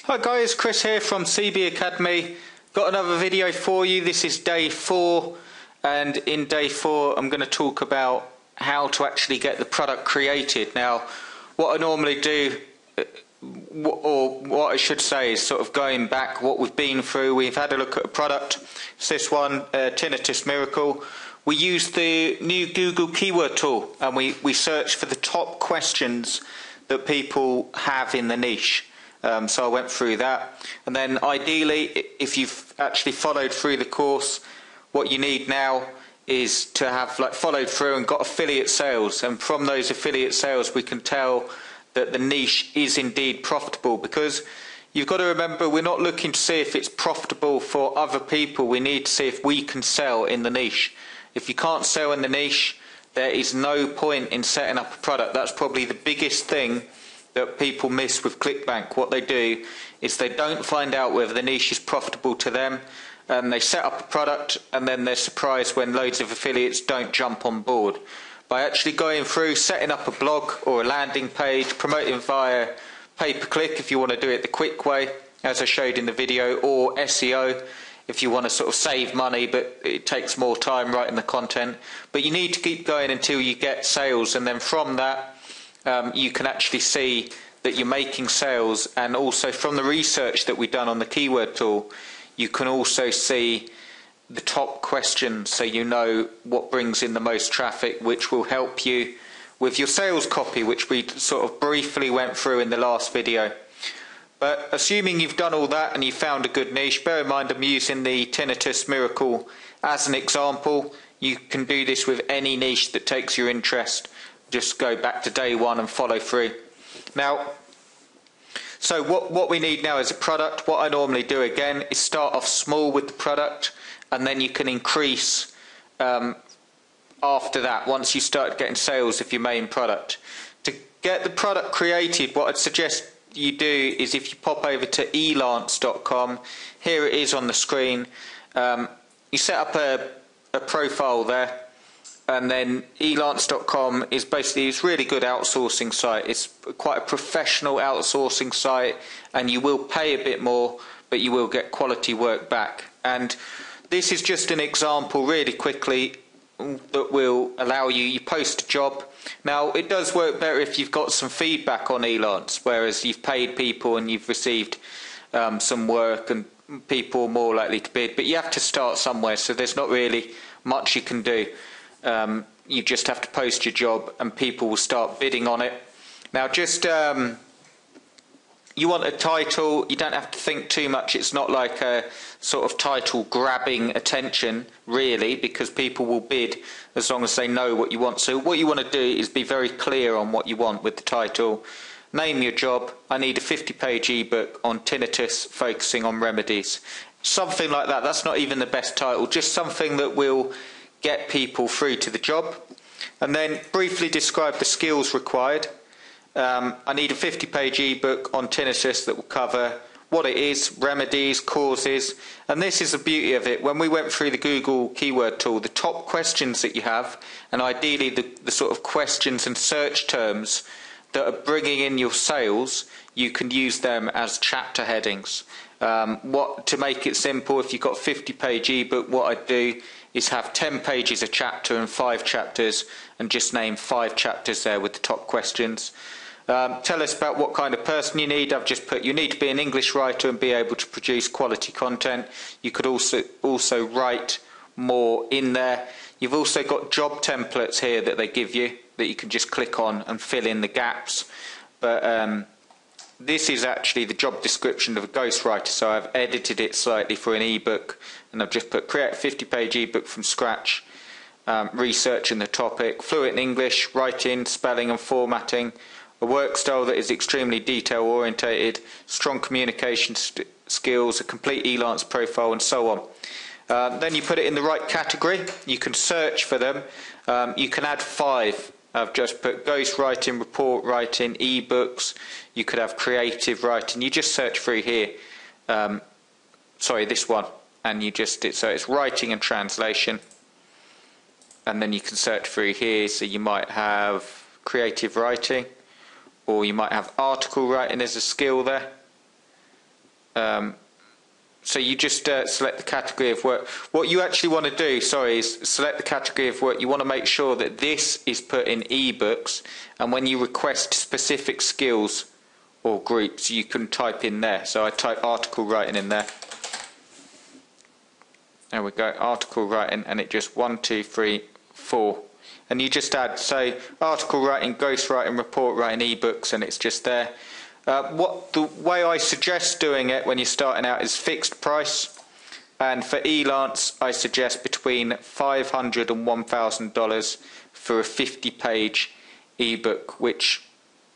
Hi guys, Chris here from CB Academy. Got another video for you. This is day 4, and in day 4 I'm going to talk about how to actually get the product created. Now, what I normally do, or what I should say, is sort of going back what we've been through. We've had a look at a product. It's this one, Tinnitus Miracle. We used the new Google keyword tool, and we searched for the top questions that people have in the niche. So I went through that, and then ideally, if you've actually followed through the course, what you need now is to have followed through and got affiliate sales, and from those affiliate sales we can tell that the niche is indeed profitable, because you've got to remember, we're not looking to see if it's profitable for other people. We need to see if we can sell in the niche. If you can't sell in the niche, there is no point in setting up a product. That's probably the biggest thing that people miss with ClickBank. What they do is they don't find out whether the niche is profitable to them, and they set up a product and then they're surprised when loads of affiliates don't jump on board. By actually going through, setting up a blog or a landing page, promoting via pay-per-click if you want to do it the quick way, as I showed in the video, or SEO if you want to sort of save money but it takes more time writing the content. But you need to keep going until you get sales, and then from that you can actually see that you're making sales. And also from the research that we've done on the keyword tool, you can also see the top questions, so you know what brings in the most traffic, which will help you with your sales copy, which we sort of briefly went through in the last video. But assuming you've done all that and you found a good niche, bear in mind I'm using the Tinnitus Miracle as an example. You can do this with any niche that takes your interest. Just go back to day 1 and follow through. Now, so what we need now is a product. What I normally do again is start off small with the product, and then you can increase after that once you start getting sales of your main product. To get the product created, what I'd suggest you do is, if you pop over to elance.com, here it is on the screen. You set up a profile there. And then elance.com is basically, it's a really good outsourcing site. It's quite a professional outsourcing site, and you will pay a bit more, but you will get quality work back. And this is just an example really quickly that will allow you post a job. Now, it does work better if you've got some feedback on Elance, whereas you've paid people and you've received some work, and people are more likely to bid. But you have to start somewhere, so there's not really much you can do. You just have to post your job and people will start bidding on it. Now, just you want a title, you don't have to think too much. It's not like a sort of title grabbing attention really, because people will bid as long as they know what you want. So what you want to do is be very clear on what you want with the title. Name your job. I need a 50-page ebook on tinnitus focusing on remedies. Something like that. That's not even the best title, just something that will get people through to the job. And then briefly describe the skills required. I need a 50-page ebook on tinnitus that will cover what it is, remedies, causes. And this is the beauty of it. When we went through the Google keyword tool, the top questions that you have, and ideally the sort of questions and search terms that are bringing in your sales, you can use them as chapter headings. To make it simple, if you've got a 50-page ebook, what I'd do is have 10 pages a chapter and 5 chapters, and just name 5 chapters there with the top questions. Tell us about what kind of person you need. I've just put you need to be an English writer and be able to produce quality content. You could also write more in there. You've also got job templates here that they give you that you can just click on and fill in the gaps. But this is actually the job description of a ghostwriter, so I've edited it slightly for an ebook, and I've just put create a 50-page ebook from scratch, researching the topic, fluent in English, writing, spelling and formatting, a work style that is extremely detail orientated, strong communication skills, a complete Elance profile, and so on. Then you put it in the right category. You can search for them. You can add 5. I've just put ghost writing, report writing, ebooks. You could have creative writing. You just search through here. Sorry, this one. And you just, so it's writing and translation. And then you can search through here. So you might have creative writing, or you might have article writing as a skill there. So you just select the category of work. What you actually want to do, is select the category of work. You want to make sure that this is put in ebooks, and when you request specific skills or groups, you can type in there. So I type article writing in there. There we go, article writing, and it just 1, 2, 3, 4. And you just add, say, article writing, ghostwriting, report writing, ebooks, and it's just there. The way I suggest doing it when you're starting out is fixed price, and for Elance I suggest between $500 and $1,000 for a 50-page ebook, which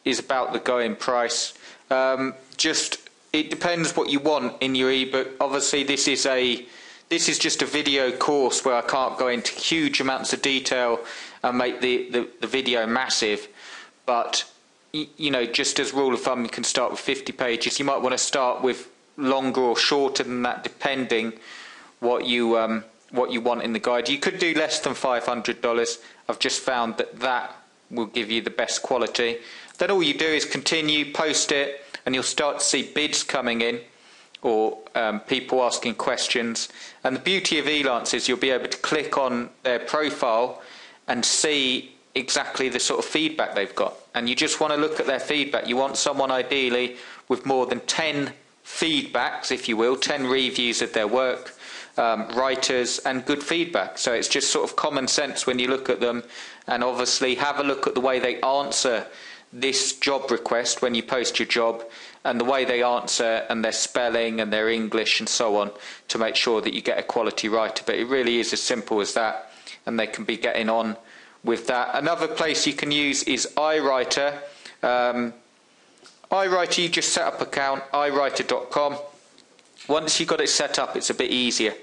is about the going price. It depends what you want in your ebook. Obviously this is just a video course where I can't go into huge amounts of detail and make the video massive, but you know, just as rule of thumb, you can start with 50 pages. You might want to start with longer or shorter than that, depending what you want in the guide. You could do less than $500. I've just found that will give you the best quality. Then all you do is continue, post it, and you'll start to see bids coming in, or people asking questions. And the beauty of Elance is you'll be able to click on their profile and see exactly the sort of feedback they've got, and you just want to look at their feedback. You want someone ideally with more than 10 feedbacks, if you will, 10 reviews of their work, writers, and good feedback. So it's just sort of common sense when you look at them, and obviously have a look at the way they answer this job request when you post your job, and the way they answer, and their spelling and their English and so on, to make sure that you get a quality writer. But it really is as simple as that, and they can be getting on with that. Another place you can use is iWriter. iWriter, you just set up an account, iWriter.com. Once you've got it set up, it's a bit easier.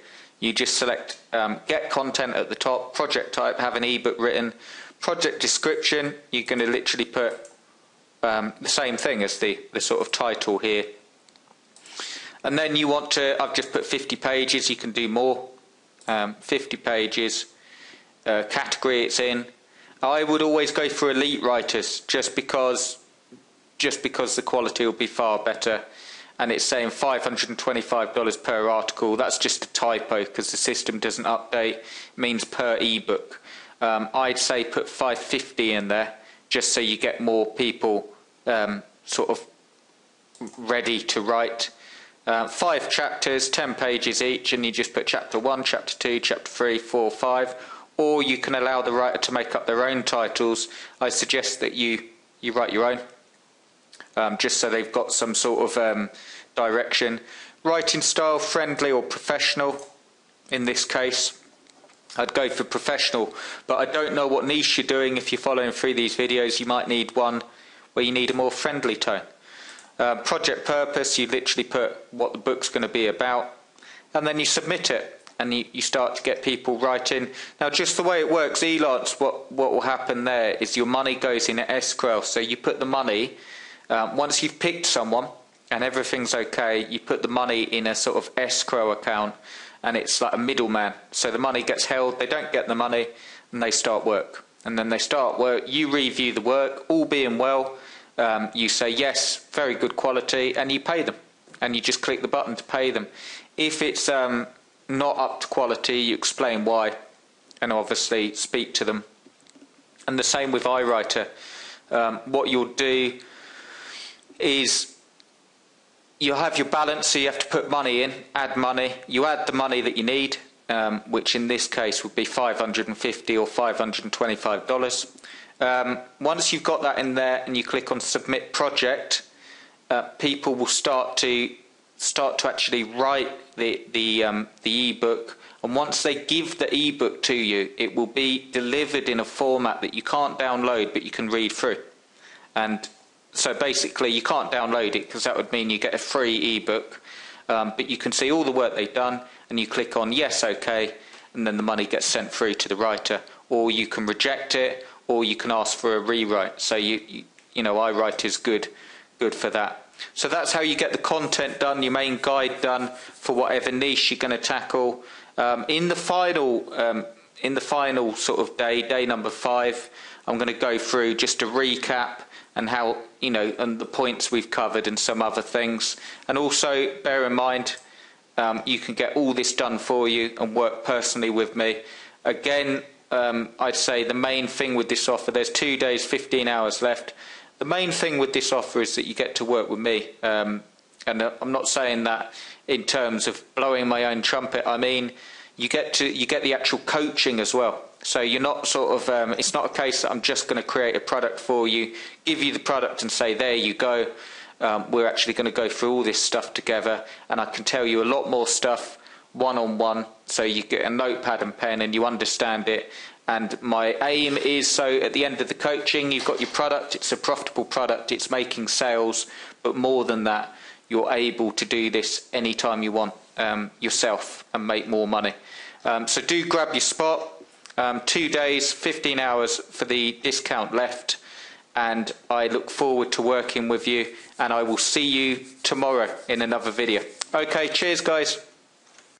You just select get content at the top, project type, have an ebook written, project description, you're going to literally put the same thing as the sort of title here. And then you want to, I've just put 50 pages, you can do more, 50 pages. Category it's in. I would always go for elite writers, just because the quality will be far better. And it's saying $525 per article. That's just a typo because the system doesn't update. It means per ebook. I'd say put $550 in there, just so you get more people sort of ready to write. 5 chapters, 10 pages each, and you just put chapter 1, chapter 2, chapter 3, 4, 5. Or you can allow the writer to make up their own titles. I suggest that you write your own, just so they've got some sort of direction. Writing style, friendly or professional. In this case, I'd go for professional, but I don't know what niche you're doing. If you're following through these videos, you might need one where you need a more friendly tone. Project purpose, you literally put what the book's going to be about, and then you submit it. And you start to get people writing. Now, just the way it works, Elance, what will happen there is your money goes in escrow. So you put the money, once you've picked someone and everything's okay, you put the money in a sort of escrow account, and it's like a middleman. So the money gets held, they don't get the money, and they start work. And then they start work, you review the work, all being well, you say yes, very good quality, and you pay them. And you just click the button to pay them. If it's not up to quality, you explain why, and obviously speak to them. And the same with iWriter. What you'll do is you'll have your balance, so you have to put money in, add money. You add the money that you need, which in this case would be $550 or $525. Once you've got that in there and you click on submit project, people will start to actually write the ebook, and once they give the ebook to you, it will be delivered in a format that you can't download, but you can read through. And so basically you can't download it because that would mean you get a free ebook, but you can see all the work they've done, and you click on yes, okay, and then the money gets sent through to the writer. Or you can reject it, or you can ask for a rewrite. So you know, iWriter is good for that. So that's how you get the content done, your main guide done for whatever niche you're going to tackle. In the final sort of day number 5, I'm going to go through just a recap and how, you know, and the points we've covered and some other things. And also bear in mind, you can get all this done for you and work personally with me. Again, I'd say the main thing with this offer, there's 2 days, 15 hours left. The main thing with this offer is that you get to work with me. And I'm not saying that in terms of blowing my own trumpet. I mean, you get the actual coaching as well. So you're not sort of, it's not a case that I'm just going to create a product for you, give you the product and say, there you go. We're actually going to go through all this stuff together, and I can tell you a lot more stuff one-on-one, so you get a notepad and pen and you understand it. And my aim is, so at the end of the coaching, you've got your product, it's a profitable product, it's making sales, but more than that, you're able to do this anytime you want yourself and make more money. So do grab your spot. 2 days, 15 hours for the discount left, and I look forward to working with you, and I will see you tomorrow in another video. Okay, cheers guys.